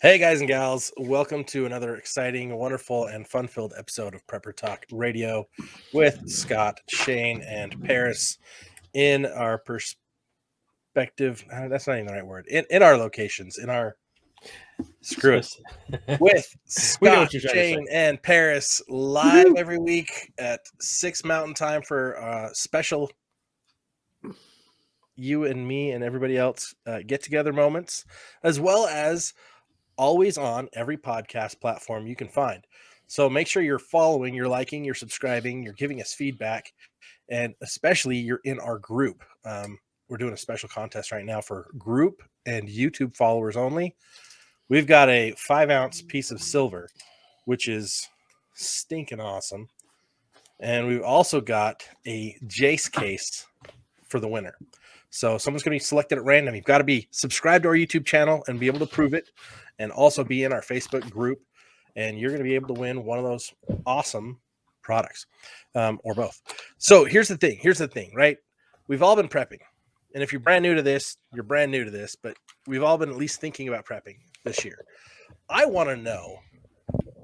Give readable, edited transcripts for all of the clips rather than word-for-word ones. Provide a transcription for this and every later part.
Hey guys and gals, welcome to another exciting, wonderful, and fun-filled episode of Prepper Talk Radio with Scott, Shane, and Paris in our perspective. That's not even the right word. In our locations, in our screw it. With We know Scott, what you're trying to Shane, say. and Paris live every week at 6 Mountain Time for special you and me and everybody else get-together moments, as well as always on every podcast platform you can find. So make sure you're following, you're liking, you're subscribing, you're giving us feedback, and especially you're in our group. We're doing a special contest right now for group and YouTube followers only. We've got a 5-ounce piece of silver, which is stinking awesome. And we've also got a Jase case for the winner. So someone's going to be selected at random. You've got to be subscribed to our YouTube channel and be able to prove it, and also be in our Facebook group. And you're going to be able to win one of those awesome products, or both. So here's the thing, right? We've all been prepping. And if you're brand new to this, you're brand new to this, but we've all been at least thinking about prepping this year. I want to know,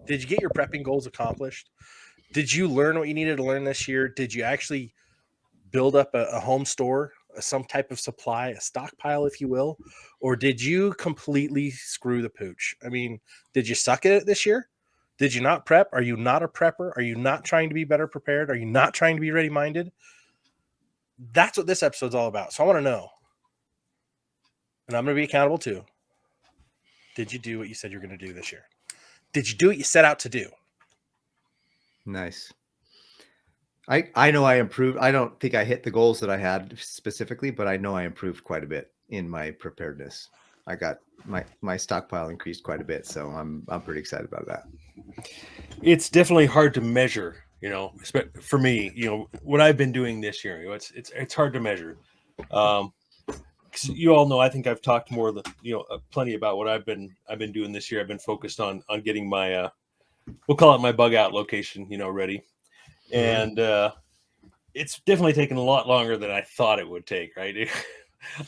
did you get your prepping goals accomplished? Did you learn what you needed to learn this year? Did you actually build up a home store, some type of supply, a stockpile, if you will? Or did you completely screw the pooch? I mean, did you suck at it this year? Did you not prep? Are you not a prepper? Are you not trying to be better prepared? Are you not trying to be ready-minded? That's what this episode's all about. So I want to know, and I'm going to be accountable too. Did you do what you said you're going to do this year? Did you do what you set out to do? Nice. I know I improved. I don't think I hit the goals that I had specifically, but I know I improved quite a bit in my preparedness. I got my stockpile increased quite a bit, so I'm pretty excited about that. It's definitely hard to measure, for me, what I've been doing this year. It's hard to measure. You all know, I think I've talked more than plenty about what I've been doing this year. I've been focused on getting my we'll call it my bug out location, ready. And it's definitely taken a lot longer than I thought it would take, right?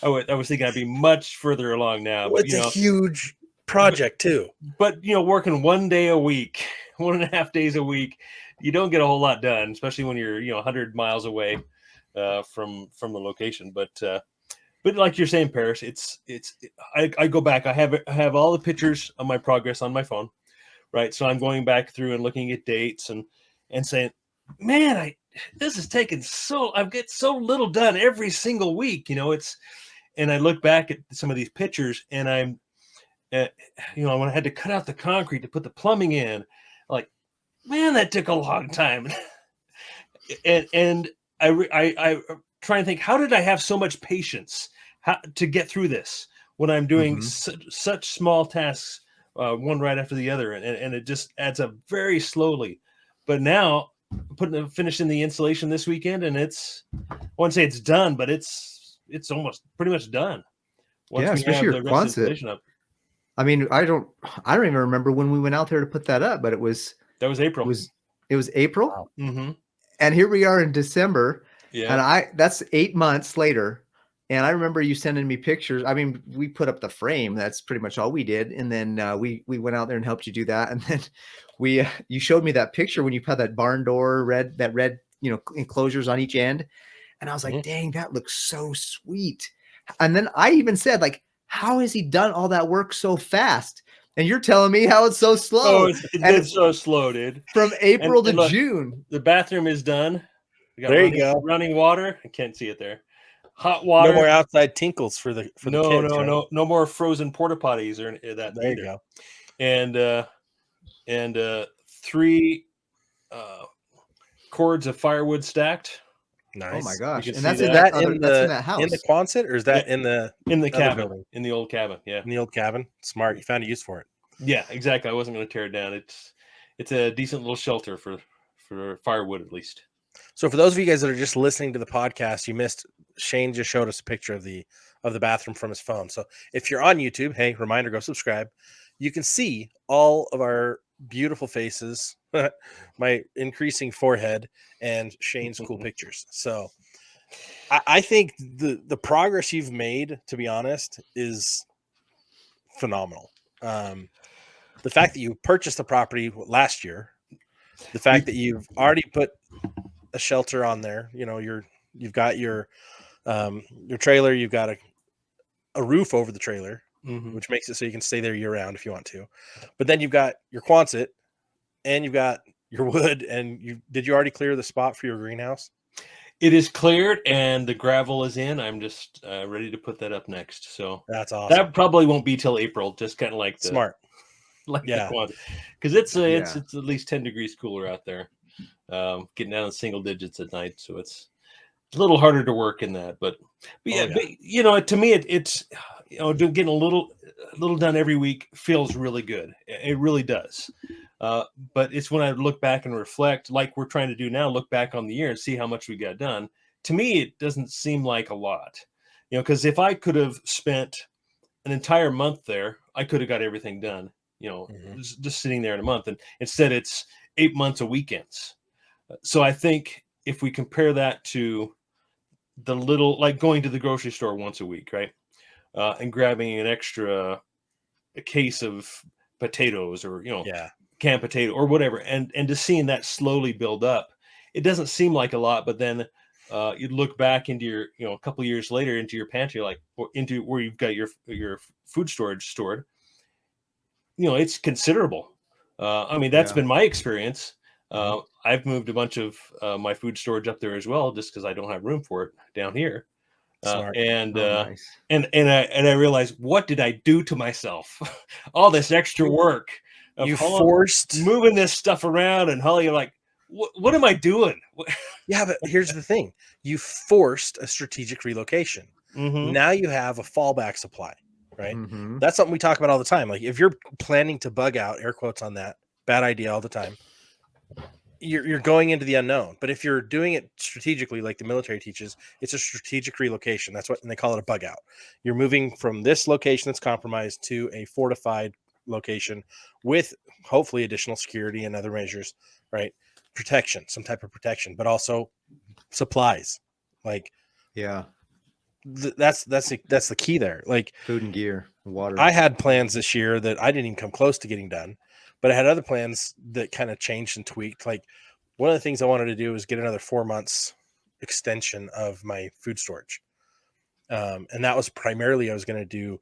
I was thinking I'd be much further along now. Well, it's a huge project too. But, working 1 day a week, 1.5 days a week, you don't get a whole lot done, especially when you're, 100 miles away from the location. But like you're saying, Paris, I go back. I have all the pictures of my progress on my phone, right? So I'm going back through and looking at dates and saying, man, this is taking I get so little done every single week, and I look back at some of these pictures and I'm, when I had to cut out the concrete to put the plumbing in, like, man, that took a long time. and I try and think, how did I have so much patience to get through this when I'm doing such small tasks, one right after the other, and it just adds up very slowly. But now, finishing the installation this weekend, and I wouldn't say it's done, but it's almost pretty much done. Especially your Quonset up. I mean, I don't even remember when we went out there to put that up, but that was April. It was April. Wow. Mm-hmm. And here we are in December. Yeah. And that's 8 months later. And I remember you sending me pictures. I mean, we put up the frame. That's pretty much all we did. And then we went out there and helped you do that. And then you showed me that picture when you put that barn door red enclosures on each end. And I was like, dang, that looks so sweet. And then I even said, like, how has he done all that work so fast? And you're telling me how it's so slow. It's so slow, dude. From April to June. The bathroom is done. We got there you go. Running water. I can't see it there. Hot water. No more outside tinkles for the kids. No more frozen porta potties or that. There you go. And 3 cords of firewood stacked. Nice. Oh my gosh! And that's in that house, in the Quonset, or is that in the cabin building? In the old cabin? Yeah, in the old cabin. Smart. You found a use for it. Yeah, exactly. I wasn't going to tear it down. It's a decent little shelter for firewood, at least. So for those of you guys that are just listening to the podcast, you missed, Shane just showed us a picture of the bathroom from his phone. So if you're on YouTube, hey, reminder, go subscribe. You can see all of our beautiful faces, my increasing forehead, and Shane's cool pictures. So I think the progress you've made, to be honest, is phenomenal. The fact that you purchased the property last year, the fact that you've already put a shelter on there, you've got your trailer, you've got a roof over the trailer, which makes it so you can stay there year round if you want to. But then you've got your Quonset and you've got your wood, and did you already clear the spot for your greenhouse? It is cleared and the gravel is in. I'm just ready to put that up next. So that's awesome. That probably won't be till April. Just kind of like smart, because it's at least 10 degrees cooler out there. Getting down in single digits at night, so it's a little harder to work in that. But to me, it's getting a little done every week feels really good. It really does. But it's when I look back and reflect, like we're trying to do now, look back on the year and see how much we got done. To me, it doesn't seem like a lot, because if I could have spent an entire month there, I could have got everything done, just sitting there in a month. And instead it's 8 months of weekends. So I think if we compare that to the little, like going to the grocery store once a week, right? And grabbing an extra case of potatoes or, canned potato or whatever, and just seeing that slowly build up, it doesn't seem like a lot, but then you look back into your, a couple of years later into your pantry, or into where you've got your food storage stored, it's considerable. That's been my experience. I've moved a bunch of my food storage up there as well, just because I don't have room for it down here. Nice. And I realized, what did I do to myself? All this extra work. You forced moving this stuff around, and Holly, you're like, what am I doing? Yeah, but here's the thing: you forced a strategic relocation. Now you have a fallback supply, right? That's something we talk about all the time. Like, if you're planning to bug out, air quotes on that, bad idea all the time, you're going into the unknown. But if you're doing it strategically, like the military teaches, it's a strategic relocation. That's what, and they call it a bug out. You're moving from this location that's compromised to a fortified location with hopefully additional security and other measures, right? Protection, some type of protection, but also supplies. Like, that's the key there. Like food and gear, water. I had plans this year that I didn't even come close to getting done, but I had other plans that kind of changed and tweaked. Like, one of the things I wanted to do was get another 4 months extension of my food storage. And that was primarily, I was going to do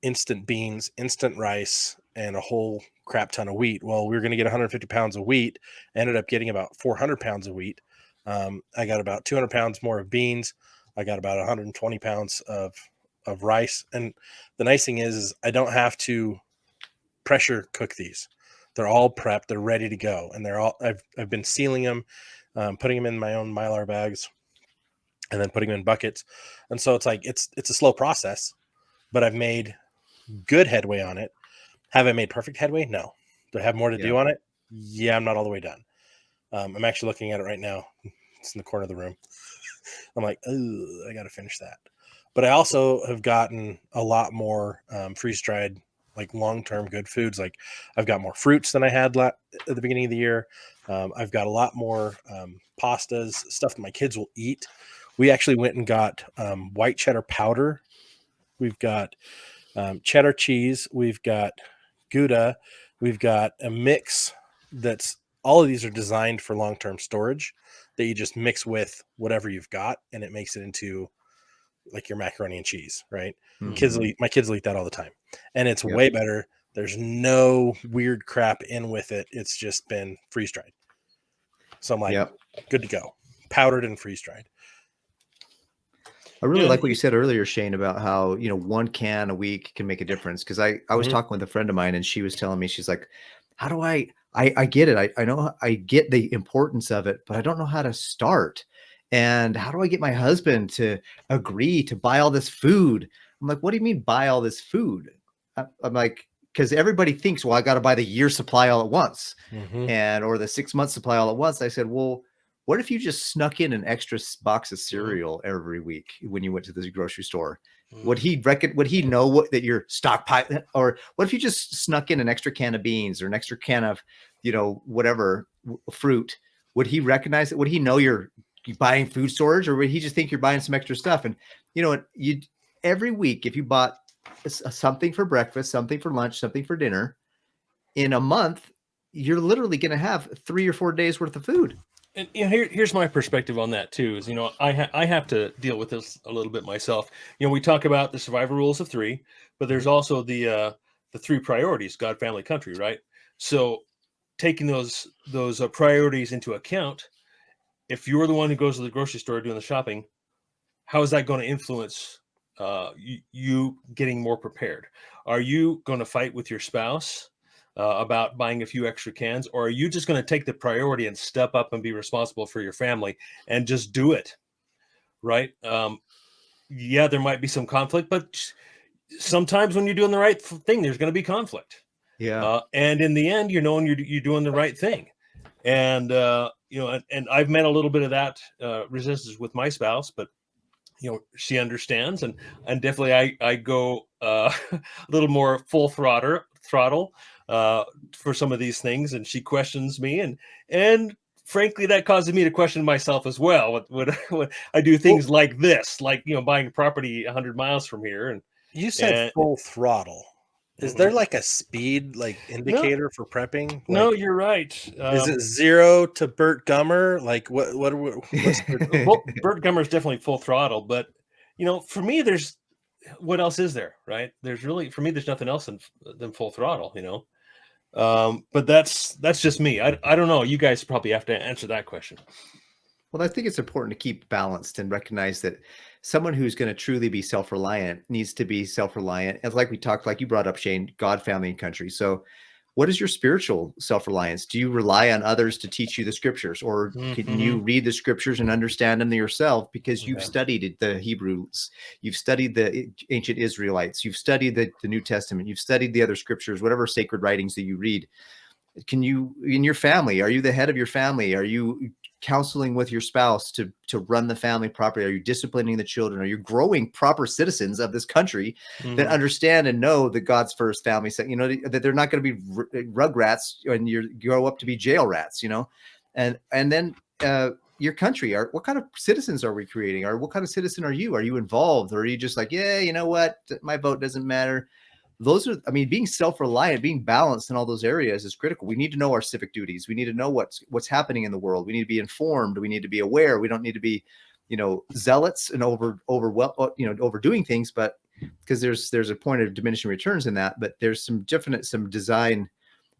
instant beans, instant rice, and a whole crap ton of wheat. Well, we were going to get 150 pounds of wheat, ended up getting about 400 pounds of wheat. I got about 200 pounds more of beans. I got about 120 pounds of rice. And the nice thing is I don't have to pressure cook these. They're all prepped. They're ready to go. And I've been sealing them, putting them in my own Mylar bags, and then putting them in buckets. And so it's like, it's a slow process, but I've made good headway on it. Have I made perfect headway? No. Do I have more to do on it? Yeah, I'm not all the way done. I'm actually looking at it right now. It's in the corner of the room. I'm like, oh, I got to finish that. But I also have gotten a lot more freeze-dried, like long-term good foods. Like, I've got more fruits than I had at the beginning of the year. I've got a lot more pastas, stuff that my kids will eat. We actually went and got white cheddar powder. We've got cheddar cheese. We've got Gouda. We've got a mix that's, all of these are designed for long-term storage that you just mix with whatever you've got, and it makes it into like your macaroni and cheese, right? My kids will eat that all the time, and it's way better. There's no weird crap in with it. It's just been freeze-dried. So I'm like, good to go. Powdered and freeze-dried. I really like what you said earlier, Shane, about how, one can a week can make a difference. Because I was talking with a friend of mine, and she was telling me, she's like, how do I get it. I know I get the importance of it, but I don't know how to start. And how do I get my husband to agree to buy all this food? I'm like, what do you mean buy all this food? I'm like, because everybody thinks, well, I got to buy the year supply all at once, or the 6 month supply all at once. I said, well, what if you just snuck in an extra box of cereal every week when you went to the grocery store? Would he know that you're stockpiling? Or what if you just snuck in an extra can of beans or an extra can of, whatever fruit? Would he recognize it? Would he know you're buying food storage, or would he just think you're buying some extra stuff? And every week, if you bought something for breakfast, something for lunch, something for dinner. In a month, you're literally going to have 3 or 4 days worth of food. And here's my perspective on that too. Is I have to deal with this a little bit myself. We talk about the survival rules of three, but there's also the three priorities: God, family, country. Right. So taking those priorities into account, if you're the one who goes to the grocery store doing the shopping, how is that going to influence you getting more prepared? Are you going to fight with your spouse about buying a few extra cans, or are you just going to take the priority and step up and be responsible for your family and just do it? Right. Yeah, there might be some conflict, but sometimes when you're doing the right thing, there's going to be conflict. Yeah. And in the end, you're doing the right thing. And, and I've met a little bit of that resistance with my spouse, but she understands, and definitely I go a little more full throttle for some of these things, and she questions me, and frankly, that causes me to question myself as well when I do things like this, like buying property 100 miles from here. And you said full throttle. Is there like a speed indicator for prepping? No, you're right. Is it 0 to Burt Gummer? Like what's Burt Gummer is definitely full throttle, but for me, what else is there, right? There's nothing else than full throttle, but that's just me. I don't know. You guys probably have to answer that question. Well, I think it's important to keep balanced and recognize that someone who's going to truly be self-reliant needs to be self-reliant. And like you brought up, Shane, God, family, and country. So what is your spiritual self-reliance? Do you rely on others to teach you the scriptures, or can you read the scriptures and understand them yourself because you've studied the Hebrews, you've studied the ancient Israelites, you've studied the New Testament, you've studied the other scriptures, whatever sacred writings that you read? Can you, in your family, are you the head of your family? Are you counseling with your spouse to run the family properly? Are you disciplining the children? Are you growing proper citizens of this country that understand and know that God's first family, that they're not going to be rugrats and you grow up to be jail rats, and then your country, what kind of citizens are we creating? Or what kind of citizen are you? Are you involved? Or are you just like, yeah, you know what? My vote doesn't matter. Being self-reliant, being balanced in all those areas is critical. We need to know our civic duties. We need to know what's happening in the world. We need to be informed. We need to be aware. We don't need to be, zealots and overdoing things, but because there's a point of diminishing returns in that, but there's some design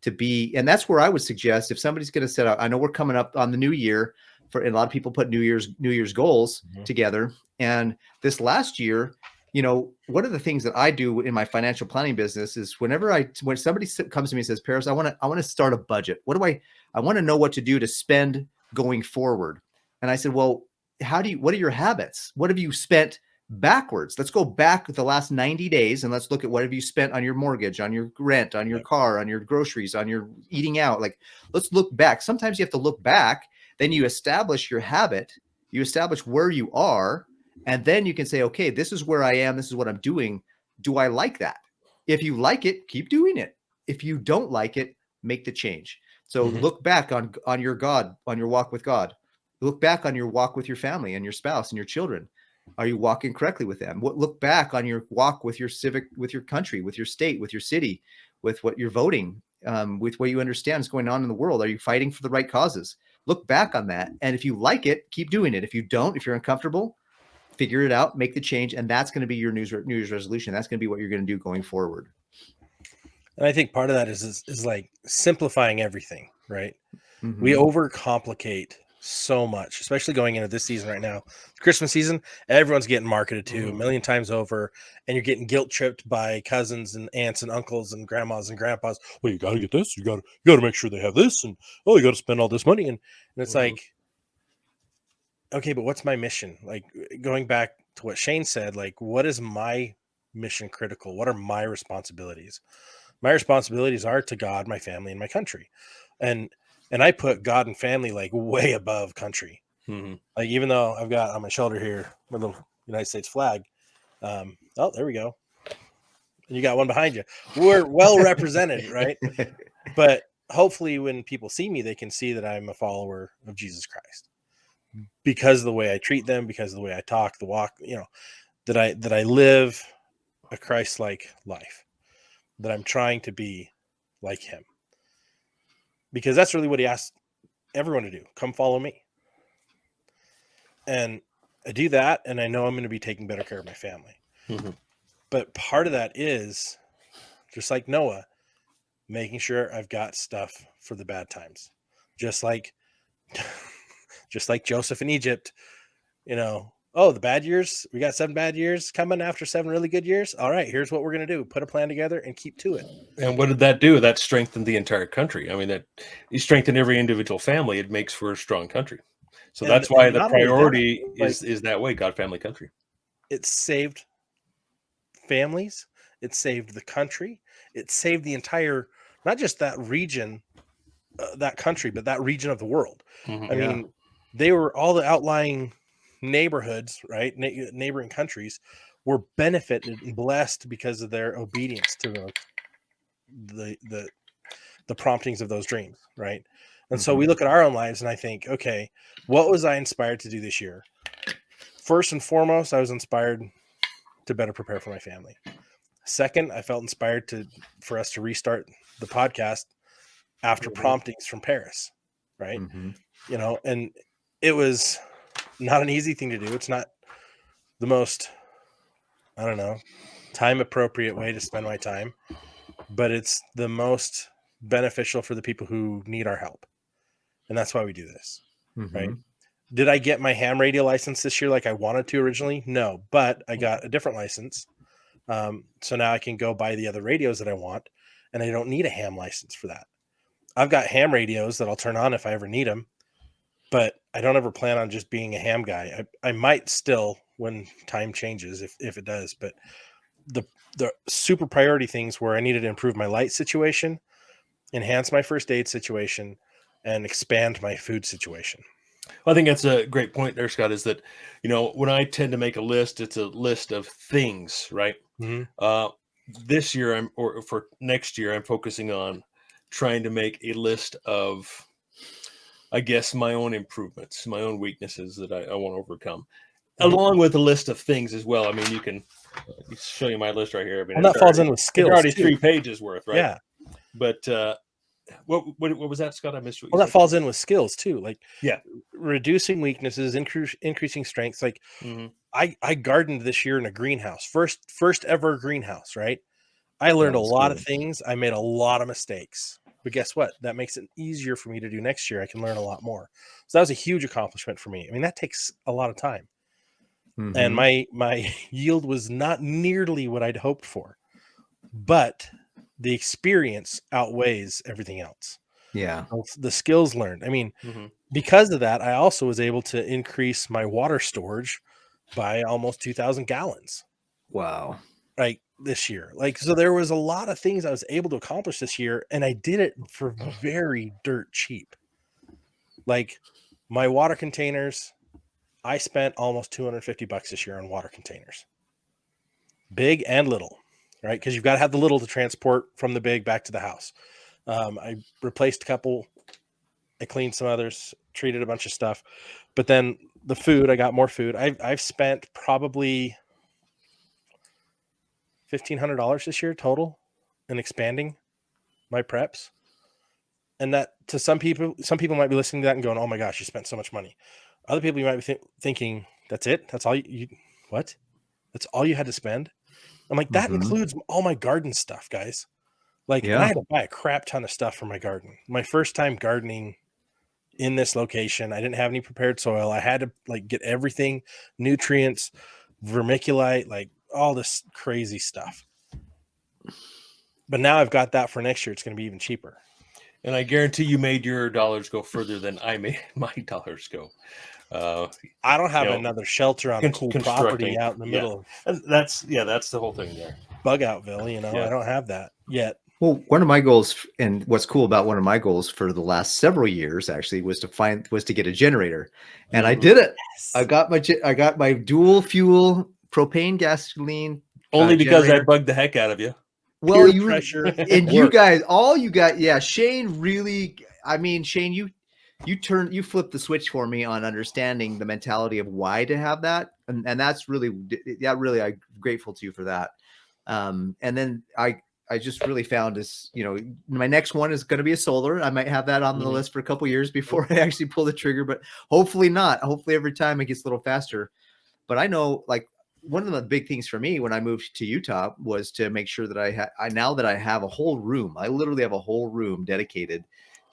to be. And that's where I would suggest, if somebody's going to set out, I know we're coming up on the new year and a lot of people put New Year's goals together. And this last year, one of the things that I do in my financial planning business is when somebody comes to me and says, Paris, I want to start a budget. I want to know what to do to spend going forward. And I said, well, what are your habits? What have you spent backwards? Let's go back the last 90 days and let's look at what have you spent on your mortgage, on your rent, on your car, on your groceries, on your eating out. Like, let's look back. Sometimes you have to look back, then you establish your habit, you establish where you are. And then you can say, okay, this is where I am. This is what I'm doing. Do I like that? If you like it, keep doing it. If you don't like it, make the change. So look back on your walk with God. Look back on your walk with your family and your spouse and your children. Are you walking correctly with them? Look back on your walk with your with your country, with your state, with your city, with what you're voting, with what you understand is going on in the world. Are you fighting for the right causes? Look back on that. And if you like it, keep doing it. If you don't, if you're uncomfortable, figure it out, make the change, and that's going to be your New Year's resolution. That's going to be what you're going to do going forward. And I think part of that is like simplifying everything, right? We overcomplicate so much, especially going into this season right now. Christmas season, everyone's getting marketed to a million times over, and you're getting guilt tripped by cousins and aunts and uncles and grandmas and grandpas. Well, you got to get this. You got to make sure they have this, and you got to spend all this money, and it's like, okay, but what's my mission? Like, going back to what Shane said, like, what is my mission critical? What are my responsibilities? My responsibilities are to God, my family, and my country. And I put God and family like way above country. Like, even though I've got on my shoulder here my little United States flag. Oh, there we go. And you got one behind you. We're well represented, right? But hopefully when people see me, they can see that I'm a follower of Jesus Christ. Because of the way I treat them, because of the way I talk, the walk, that I live a Christ-like life, that I'm trying to be like him. Because that's really what he asked everyone to do. Come follow me. And I do that, and I know I'm going to be taking better care of my family. Mm-hmm. But part of that is, just like Noah, making sure I've got stuff for the bad times. Just like Joseph in Egypt, the bad years, we got 7 bad years coming after 7 really good years. All right, here's what we're going to do. Put a plan together and keep to it. And what did that do? That strengthened the entire country. I mean, that you strengthen every individual family. It makes for a strong country. So that's why the priority is that way, God, family, country. It saved families. It saved the country. It saved the entire, not just that region, that country, but that region of the world. Mm-hmm. I mean, they were all the outlying neighborhoods, right? Neighboring countries were benefited and blessed because of their obedience to the promptings of those dreams, right? And so we look at our own lives and I think, okay, what was I inspired to do this year? First and foremost, I was inspired to better prepare for my family. Second, I felt inspired for us to restart the podcast after promptings from Paris, right? And it was not an easy thing to do. It's not the most, time appropriate way to spend my time, but it's the most beneficial for the people who need our help. And that's why we do this, right? Did I get my ham radio license this year like I wanted to originally? No, but I got a different license. So now I can go buy the other radios that I want, and I don't need a ham license for that. I've got ham radios that I'll turn on if I ever need them, but I don't ever plan on just being a ham guy. I might still when time changes, if it does, but the super priority things where I needed to improve my light situation, enhance my first aid situation, and expand my food situation. Well, I think that's a great point there, Scott, is that, when I tend to make a list, it's a list of things, right? This year for next year, I'm focusing on trying to make a list of, I guess, my own improvements, my own weaknesses that I want to overcome, along with a list of things as well. I mean, you can show you my list right here. I mean, and that falls in with skills. It's already 3 pages worth, right? Yeah. But what was that, Scott? I missed what you said. That falls in with skills too, like reducing weaknesses, increasing strengths. Like I gardened this year in a greenhouse, first ever greenhouse, right? I learned a lot of things. I made a lot of mistakes, but guess what? That makes it easier for me to do next year. I can learn a lot more. So that was a huge accomplishment for me. I mean, that takes a lot of time. And my yield was not nearly what I'd hoped for, but the experience outweighs everything else. Yeah. The skills learned. I mean, because of that, I also was able to increase my water storage by almost 2,000 gallons. Wow. Like this year. So there was a lot of things I was able to accomplish this year, and I did it for very dirt cheap. Like my water containers, I spent almost $250 this year on water containers. Big and little, right? Because you've got to have the little to transport from the big back to the house. I replaced a couple. I cleaned some others, treated a bunch of stuff. But then the food, I got more food. I've spent probably $1,500 this year total in expanding my preps. And that, to some people might be listening to that and going, oh my gosh, you spent so much money. Other people, you might be thinking, that's it? That's all what? That's all you had to spend? I'm like, that includes all my garden stuff, guys. And I had to buy a crap ton of stuff for my garden. My first time gardening in this location, I didn't have any prepared soil. I had to get everything, nutrients, vermiculite, all this crazy stuff. But now I've got that for next year. It's going to be even cheaper. And I guarantee you made your dollars go further than I made my dollars go. I don't have another shelter on a cool property out in the middle. And that's the whole thing there. Bugoutville, I don't have that yet. Well, one of my goals, and what's cool about one of my goals for the last several years actually was to get a generator, and I did it. Yes. I got my dual fuel propane gasoline. Only because generator. I bugged the heck out of you. Well, you pressure and you guys, Shane really. I mean, Shane, you flipped the switch for me on understanding the mentality of why to have that, and that's really I'm grateful to you for that. And then I just really found this, my next one is going to be a solar. I might have that on the list for a couple years before I actually pull the trigger, but hopefully not. Hopefully every time it gets a little faster. But I know, like, one of the big things for me when I moved to Utah was to make sure that now that I have a whole room, I literally have a whole room dedicated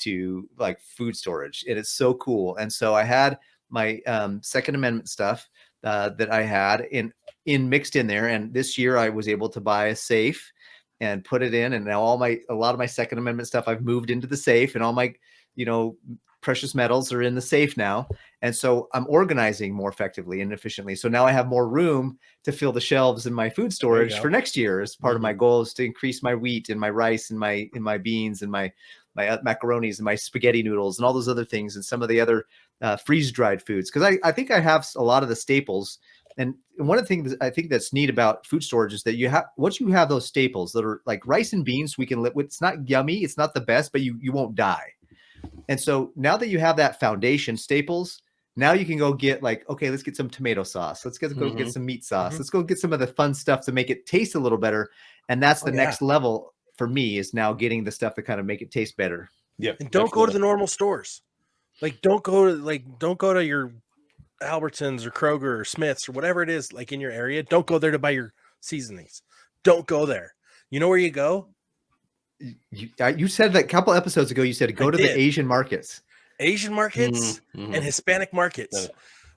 to like food storage. And it's so cool. And so I had my Second Amendment stuff that I had in mixed in there. And this year I was able to buy a safe and put it in. And now a lot of my Second Amendment stuff I've moved into the safe, and all my, precious metals are in the safe now. And so I'm organizing more effectively and efficiently. So now I have more room to fill the shelves in my food storage for next year. As part of my goal is to increase my wheat and my rice and my beans and my macaronis and my spaghetti noodles and all those other things, and some of the other freeze dried foods. Cause I think I have a lot of the staples. And one of the things I think that's neat about food storage is that once you have those staples that are like rice and beans, we can live with. It's not yummy. It's not the best, but you won't die. And so now that you have that foundation staples, now you can go get okay, let's get some tomato sauce. Let's go get some meat sauce. Let's go get some of the fun stuff to make it taste a little better. And that's the next level for me, is now getting the stuff to kind of make it taste better. Yeah. And don't go to the normal stores. Don't go to your Albertsons or Kroger or Smith's or whatever it is, like in your area. Don't go there to buy your seasonings. Don't go there. You know where you go? You said that a couple episodes ago. You said go to the Asian markets. And Hispanic markets.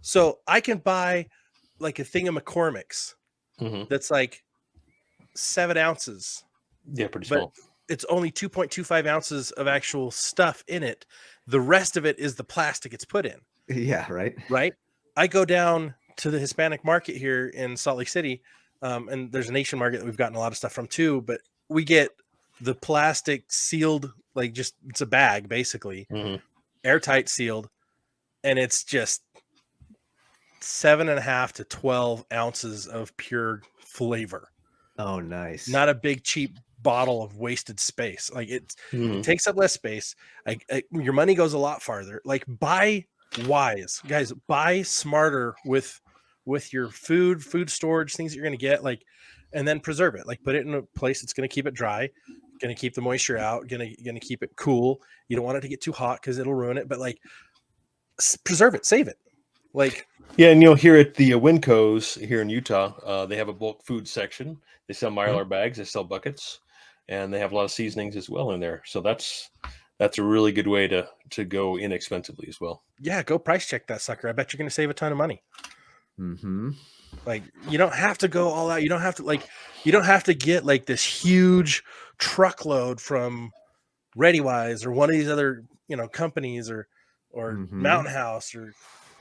So I can buy like a thing of McCormick's that's like 7 ounces. Yeah, pretty small. It's only 2.25 ounces of actual stuff in it. The rest of it is the plastic it's put in. Yeah, right. Right. I go down to the Hispanic market here in Salt Lake City, and there's an Asian market that we've gotten a lot of stuff from too, but we get the plastic sealed, it's a bag basically, airtight sealed, and it's just 7.5 to 12 ounces of pure flavor. Oh, nice. Not a big cheap bottle of wasted space. It takes up less space. Your money goes a lot farther. Buy wise, guys. Buy smarter with your food storage, things that you're going to get, and then preserve it. Put it in a place that's going to keep it dry, going to keep the moisture out, going to keep it cool. You don't want it to get too hot because it'll ruin it, but preserve it, save it. And here at the Wincos here in Utah, they have a bulk food section. They sell Mylar bags, they sell buckets, and they have a lot of seasonings as well in there. So that's a really good way to go inexpensively as well. Yeah, go price check that sucker. I bet you're going to save a ton of money. Mm-hmm. You don't have to go all out. You don't have to get this huge truckload from ReadyWise or one of these other, companies or Mountain House, or,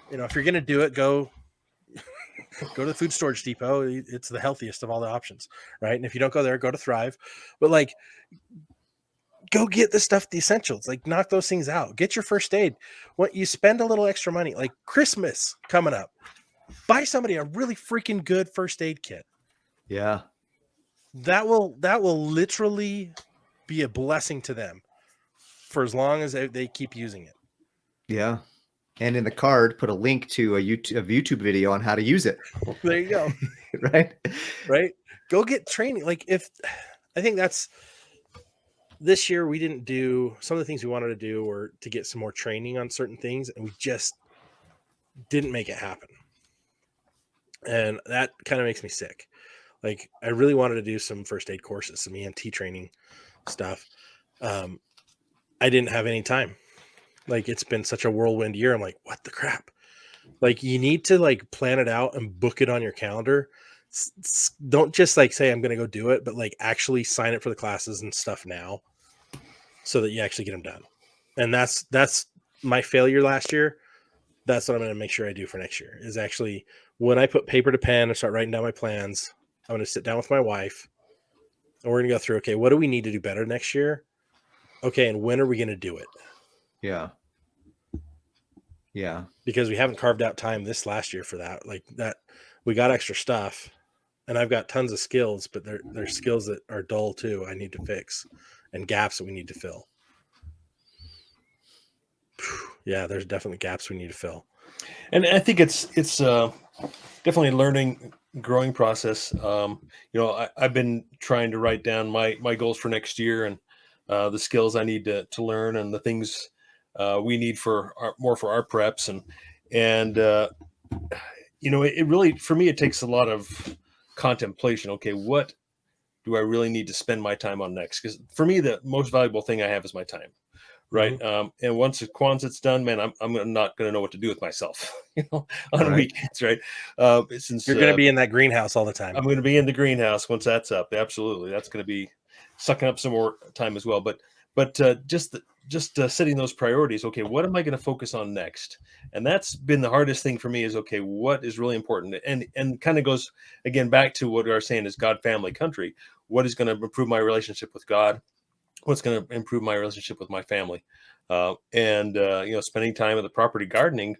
if you're going to do it, go to the food storage depot. It's the healthiest of all the options. Right. And if you don't go there, go to Thrive, but go get the stuff, the essentials, knock those things out, get your first aid. What you spend a little extra money, Christmas coming up, buy somebody a really freaking good first aid kit. Yeah. That will literally be a blessing to them for as long as they keep using it. Yeah. And in the card, put a link to a YouTube video on how to use it. There you go. Right. Go get training. I think that's this year, we didn't do some of the things we wanted to do, or to get some more training on certain things, and we just didn't make it happen. And that kind of makes me sick. I really wanted to do some first aid courses, some EMT training stuff. I didn't have any time. It's been such a whirlwind year. I'm what the crap? You need to plan it out and book it on your calendar. Don't just say, I'm going to go do it, but actually sign up for the classes and stuff now, so that you actually get them done. And that's my failure last year. That's what I'm going to make sure I do for next year, is actually, when I put paper to pen and start writing down my plans, I'm going to sit down with my wife and we're going to go through, okay, what do we need to do better next year? Okay. And when are we going to do it? Yeah. Yeah. Because we haven't carved out time this last year for that. That we got extra stuff, and I've got tons of skills, but there's skills that are dull too. I need to fix, and gaps that we need to fill. Yeah, there's definitely gaps we need to fill. And I think it's definitely learning growing process. I've been trying to write down my goals for next year, and the skills I need to learn, and the things we need for our preps, and it really, for me, it takes a lot of contemplation. Okay, what do I really need to spend my time on next? Because for me, the most valuable thing I have is my time. Right. And once it's done, man, I'm not going to know what to do with myself, on weekends. Right. Since You're going to be in that greenhouse all the time. I'm going to be in the greenhouse once that's up. Absolutely. That's going to be sucking up some more time as well. But just setting those priorities. Okay, what am I going to focus on next? And that's been the hardest thing for me is, okay, what is really important? And kind of goes again back to what we are saying is God, family, country. What is going to improve my relationship with God? What's going to improve my relationship with my family? Spending time at the property gardening.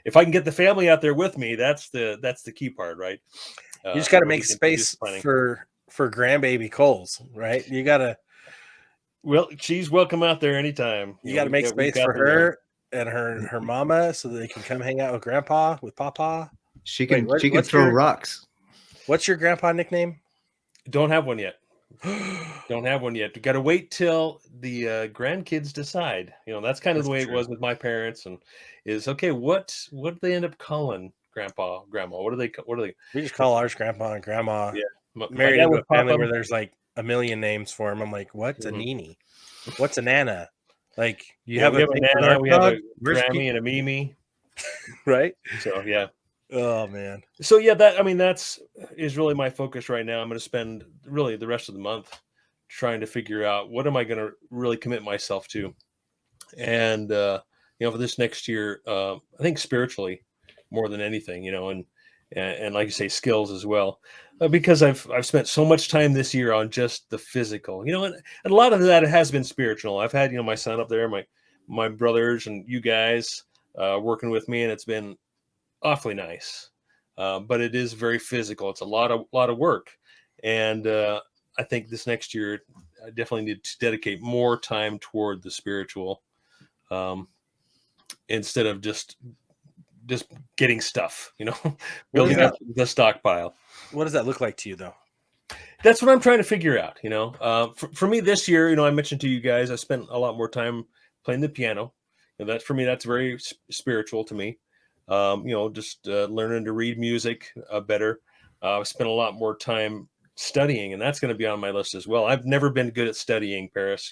If I can get the family out there with me, that's the key part, right? You just got to make space for grandbaby Coles, right? You got to. Well, she's welcome out there anytime. You got to make space for her and her mama so that they can come hang out with grandpa, with papa. She can throw rocks. What's your grandpa nickname? Don't have one yet. Don't have one yet. We got to wait till the grandkids decide. That's kind of the way it was with my parents. And is okay. What do they end up calling grandpa, grandma? What do they? We just call ours grandpa and grandma. Yeah, married into a family where there's like a million names for them. I'm like, what's a Nini? What's a Nana? Like we have a Nana, we have a Grammy and a Mimi, right? So yeah. Oh man. So yeah, that is really my focus right now. I'm going to spend really the rest of the month trying to figure out what am I going to really commit myself to, and for this next year, I think spiritually more than anything, and like you say, skills as well, because I've spent so much time this year on just the physical, and a lot of that has been spiritual. I've had my son up there, my brothers, and you guys working with me, and it's been awfully nice, but it is very physical. It's a lot of work, and I think this next year I definitely need to dedicate more time toward the spiritual, instead of just getting stuff, building up the stockpile. What does that look like to you, though? That's what I'm trying to figure out. For me this year, I mentioned to you guys I spent a lot more time playing the piano, and that for me that's very spiritual to me. Just learning to read music better. I've spent a lot more time studying, and that's going to be on my list as well. I've never been good at studying, Paris.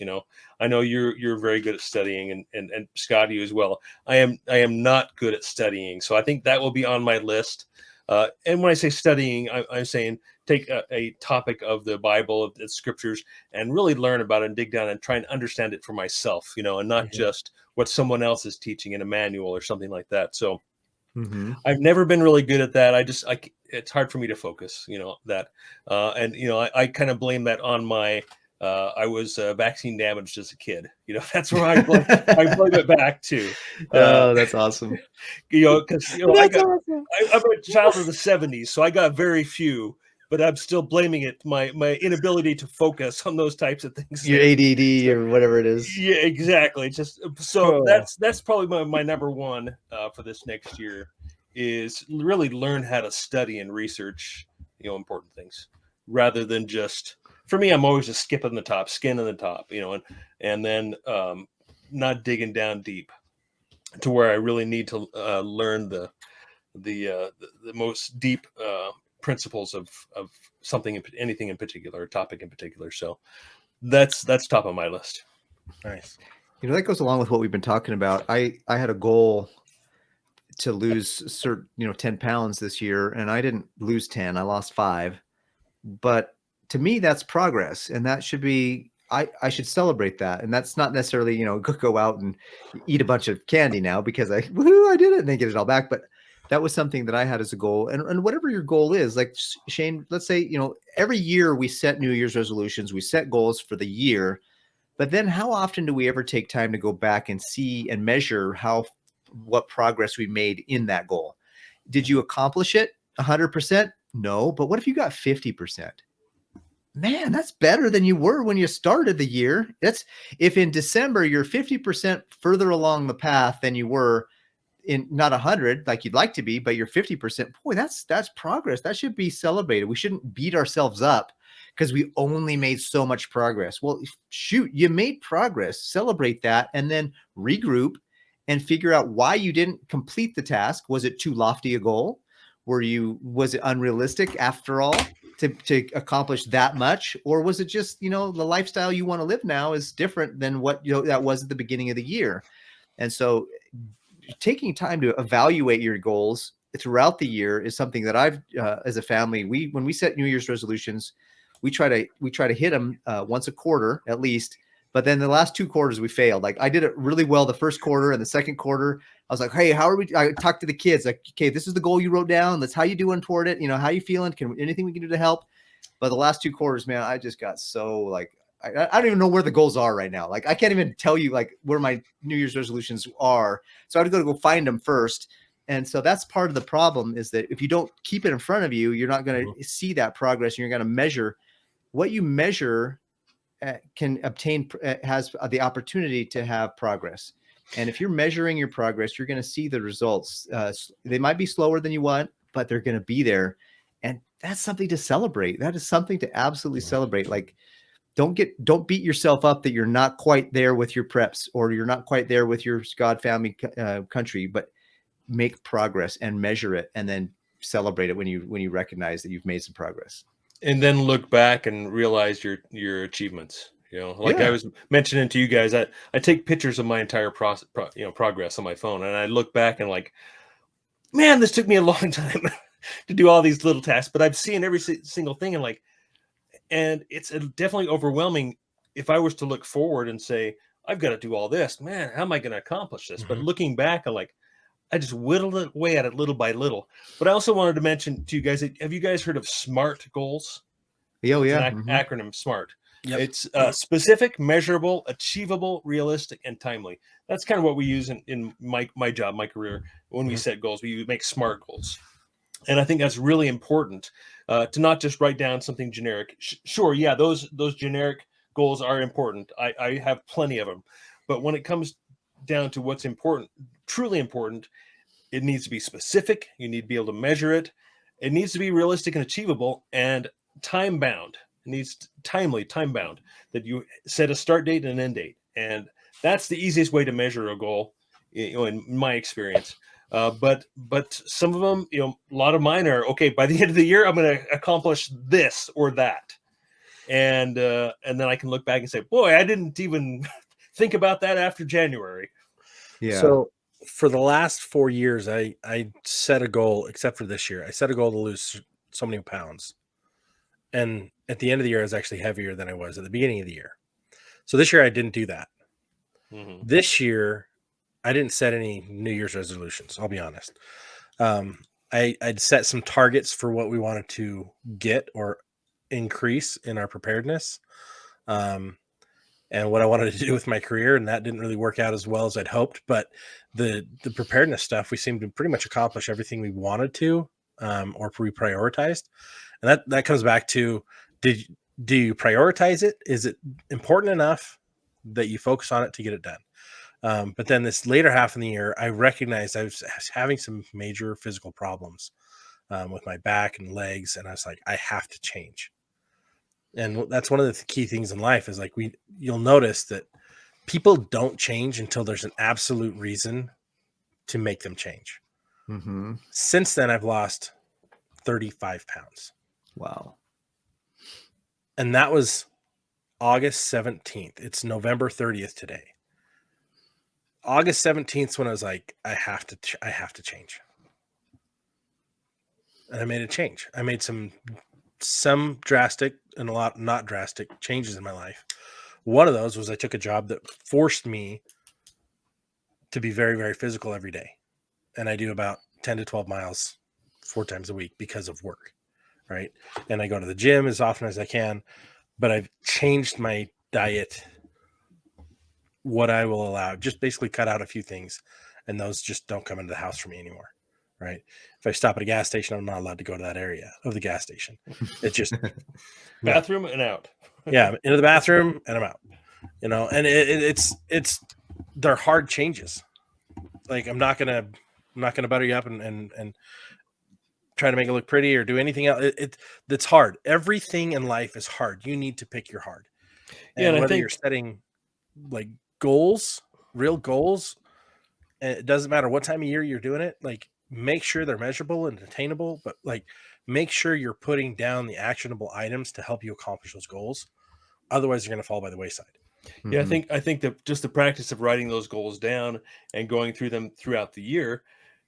I know you're very good at studying, and Scott, you as well. I am not good at studying, so I think that will be on my list. And when I say studying, I'm saying take a topic of the Bible, of the scriptures, and really learn about it and dig down and try and understand it for myself, and not just what someone else is teaching in a manual or something like that. So I've never been really good at that. It's hard for me to focus, that. I kind of blame that on my, I was vaccine damaged as a kid. That's where I blame it back to. Oh, that's awesome. Because I'm a child of the 70s, so I got very few, but I'm still blaming it my inability to focus on those types of things. Your ADD or whatever it is. Yeah, exactly. Just so that's probably my number one for this next year is really learn how to study and research important things rather than just. For me, I'm always just skinning the top, and then not digging down deep to where I really need to learn the most deep principles of something, anything in particular, or topic in particular. So that's top of my list. Nice. That goes along with what we've been talking about. I had a goal to lose 10 pounds this year, and I didn't lose 10. I lost 5, but to me, that's progress, and that should be, I should celebrate that. And that's not necessarily, go out and eat a bunch of candy now because I did it and then get it all back. But that was something that I had as a goal. And whatever your goal is, like Shane, let's say, every year we set New Year's resolutions, we set goals for the year, but then how often do we ever take time to go back and see and measure what progress we made in that goal? Did you accomplish it 100%? No. But what if you got 50%? Man, that's better than you were when you started the year. That's if in December you're 50% further along the path than you were in not 100 like you'd like to be, but you're 50%. Boy, that's progress. That should be celebrated. We shouldn't beat ourselves up because we only made so much progress. Well, shoot, you made progress. Celebrate that, and then regroup and figure out why you didn't complete the task. Was it too lofty a goal? Was it unrealistic after all to accomplish that much? Or was it just, the lifestyle you want to live now is different than what, that was at the beginning of the year. And so taking time to evaluate your goals throughout the year is something that I've, as a family, when we set New Year's resolutions, we try to hit them once a quarter at least. But then the last 2 quarters we failed. Like I did it really well the first quarter, and the second quarter I was like, hey, how are we? I talked to the kids like, okay, this is the goal you wrote down. That's how you doing toward it. How you feeling? Anything we can do to help? But the last 2 quarters, man, I just got so like, I don't even know where the goals are right now. Like I can't even tell you like where my New Year's resolutions are. So I had to go find them first. And so that's part of the problem, is that if you don't keep it in front of you, you're not going to see that progress. And you're going to measure what you measure can obtain, has the opportunity to have progress. And if you're measuring your progress, you're going to see the results. They might be slower than you want, but they're going to be there. And that's something to celebrate. That is something to absolutely celebrate. Like, don't beat yourself up that you're not quite there with your preps, or you're not quite there with your God, family, country, but make progress and measure it, and then celebrate it when you recognize that you've made some progress. And then look back and realize your achievements. I was mentioning to you guys, I take pictures of my entire progress on my phone, and I look back and like, man, this took me a long time to do all these little tasks, but I've seen every single thing, and it's definitely overwhelming if I was to look forward and say, I've got to do all this, man, how am I going to accomplish this? But looking back, I just whittled away at it little by little. But I also wanted to mention to you guys, have you guys heard of SMART goals? Oh, yeah. It's an acronym, SMART. Yep. It's specific, measurable, achievable, realistic, and timely. That's kind of what we use in my job, my career. When we set goals, we make SMART goals. And I think that's really important, to not just write down something generic. Sure, yeah, those generic goals are important. I have plenty of them. But when it comes down to what's important, truly important, it needs to be specific. You need to be able to measure it. It needs to be realistic and achievable, and time bound. It needs time bound, that you set a start date and an end date. And that's the easiest way to measure a goal, in my experience. But some of them, a lot of mine are, okay, by the end of the year, I'm going to accomplish this or that. And then I can look back and say, boy, I didn't even think about that after January. Yeah. So for the last 4 years, I set a goal, except for this year. I set a goal to lose so many pounds. And at the end of the year, I was actually heavier than I was at the beginning of the year. So this year I didn't do that. Mm-hmm. This year, I didn't set any New Year's resolutions. I'll be honest. I'd set some targets for what we wanted to get or increase in our preparedness. And what I wanted to do with my career, and that didn't really work out as well as I'd hoped. But the preparedness stuff, we seemed to pretty much accomplish everything we wanted to, or we prioritized. And that comes back to, do you prioritize it? Is it important enough that you focus on it to get it done? But then this later half of the year, I recognized I was having some major physical problems with my back and legs, and I was like, I have to change. And that's one of the key things in life, is like, you'll notice that people don't change until there's an absolute reason to make them change. Mm-hmm. Since then, I've lost 35 pounds. Wow. And that was August 17th. It's November 30th today. August 17th is when I was like, I have to change. And I made a change. I made some drastic and a lot not drastic changes in my life. One of those was I took a job that forced me to be very, very physical every day. And I do about 10 to 12 miles 4 times a week because of work, right? And I go to the gym as often as I can, but I've changed my diet, what I will allow, just basically cut out a few things, and those just don't come into the house for me anymore, right? If I stop at a gas station, I'm not allowed to go to that area of the gas station. It's just bathroom and out. Yeah, into the bathroom and I'm out. And it's they're hard changes. Like, I'm not gonna I'm not going to butter you up and try to make it look pretty or do anything else. That's hard. Everything in life is hard. You need to pick your hard. And I whether think you're setting like goals, real goals, and it doesn't matter what time of year you're doing it, like make sure they're measurable and attainable, but like make sure you're putting down the actionable items to help you accomplish those goals. Otherwise, you're going to fall by the wayside. Yeah, I think that just the practice of writing those goals down and going through them throughout the year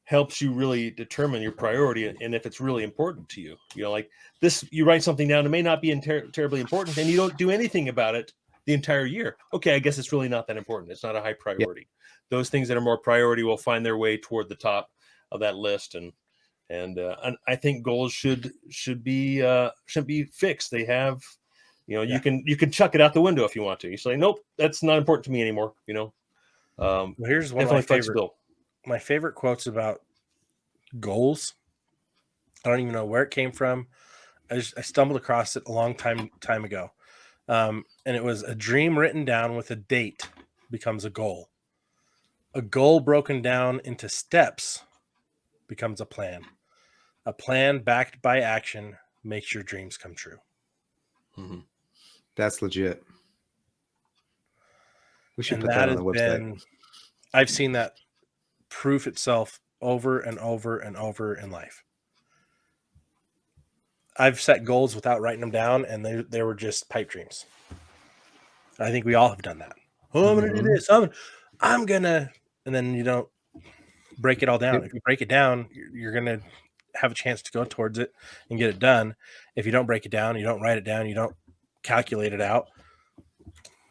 helps you really determine your priority and if it's really important to you. You know, like this, you write something down, it may not be terribly important, and you don't do anything about it the entire year. Okay, I guess it's really not that important. It's not a high priority. Those things that are more priority will find their way toward the top of that list, and I think goals shouldn't be fixed. They have, you know, you can chuck it out the window if you want to. You say, nope, that's not important to me anymore. You know, Well, here's one definitely of flexible. my favorite quotes about goals. I don't even know where it came from. I stumbled across it a long time ago. And it was a dream written down with a date becomes a goal. A goal broken down into steps becomes a plan. A plan backed by action makes your dreams come true. Mm-hmm. That's legit. We should And put that on the website. I've seen that proof itself over and over and over in life. I've set goals without writing them down, and they were just pipe dreams. I think we all have done that. Oh, I'm going to do this. I'm going to, and then you don't break it all down. If you break it down, you're going to have a chance to go towards it and get it done. If you don't break it down, you don't write it down, you don't calculate it out,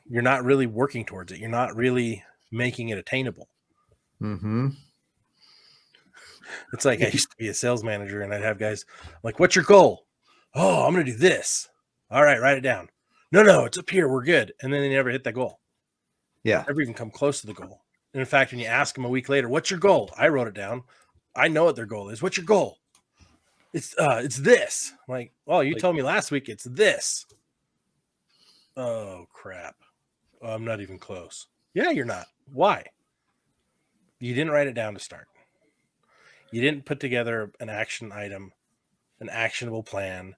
you're not really working towards it. You're not really making it attainable. Mm-hmm. It's like I used to be a sales manager and I'd have guys like, what's your goal? Oh, I'm going to do this. All right, write it down. No, it's up here. We're good. And then they never hit that goal. Yeah. Never even come close to the goal. And in fact, when you ask them a week later, what's your goal? I wrote it down. I know what their goal is. What's your goal? It's this. I'm like, well, you told me last week it's this. Oh, crap. I'm not even close. Yeah, you're not. Why? You didn't write it down to start. You didn't put together an action item, an actionable plan,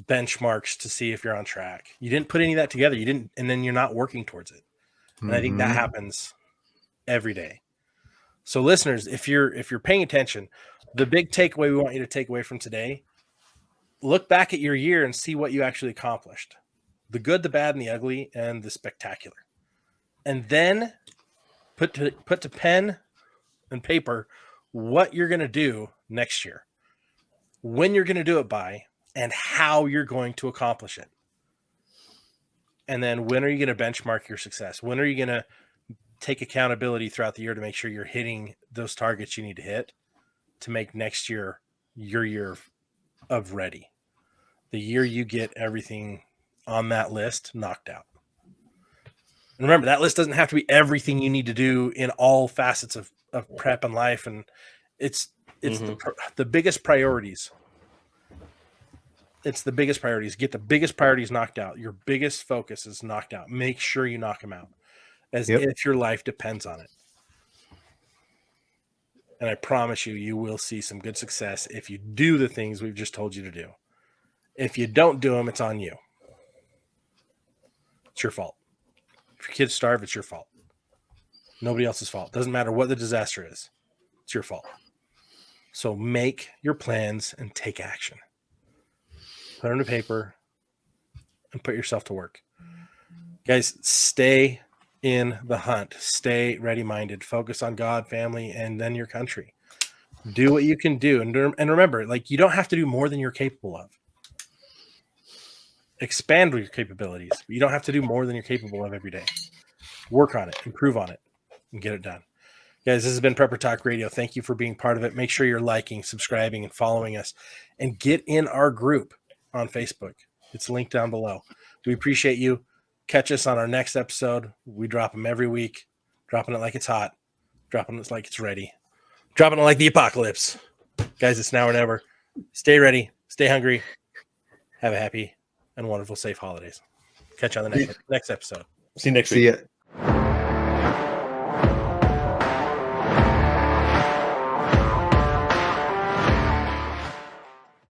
benchmarks to see if you're on track. You didn't put any of that together. You didn't, and then you're not working towards it. And I think that happens every day. So listeners, if you're paying attention, the big takeaway we want you to take away from today, look back at your year and see what you actually accomplished. The good, the bad, and the ugly, and the spectacular. And then put to pen and paper what you're going to do next year, when you're going to do it by, and how you're going to accomplish it. And then when are you going to benchmark your success? When are you going to take accountability throughout the year to make sure you're hitting those targets you need to hit to make next year your year of ready, the year you get everything on that list knocked out. And remember, that list doesn't have to be everything you need to do in all facets of prep and life. And it's the biggest priorities. It's the biggest priorities. Get the biggest priorities knocked out. Your biggest focus is knocked out. Make sure you knock them out as if your life depends on it. And I promise you, you will see some good success if you do the things we've just told you to do. If you don't do them, it's on you. It's your fault. If your kids starve, it's your fault. Nobody else's fault. Doesn't matter what the disaster is. It's your fault. So make your plans and take action. Put them to paper and put yourself to work. Guys, stay in the hunt. Stay ready-minded. Focus on God, family, and then your country. Do what you can do. And remember, like, you don't have to do more than you're capable of. Expand your capabilities. But you don't have to do more than you're capable of every day. Work on it. Improve on it. And get it done. Guys, this has been Prepper Talk Radio. Thank you for being part of it. Make sure you're liking, subscribing, and following us. And get in our group on Facebook. It's linked down below. We appreciate you. Catch us on our next episode. We drop them every week. Dropping it like it's hot. Dropping it like it's ready. Dropping it like the apocalypse. Guys, it's now or never. Stay ready. Stay hungry. Have a happy and wonderful, safe holidays. Catch you on the next episode. See you next week. See ya.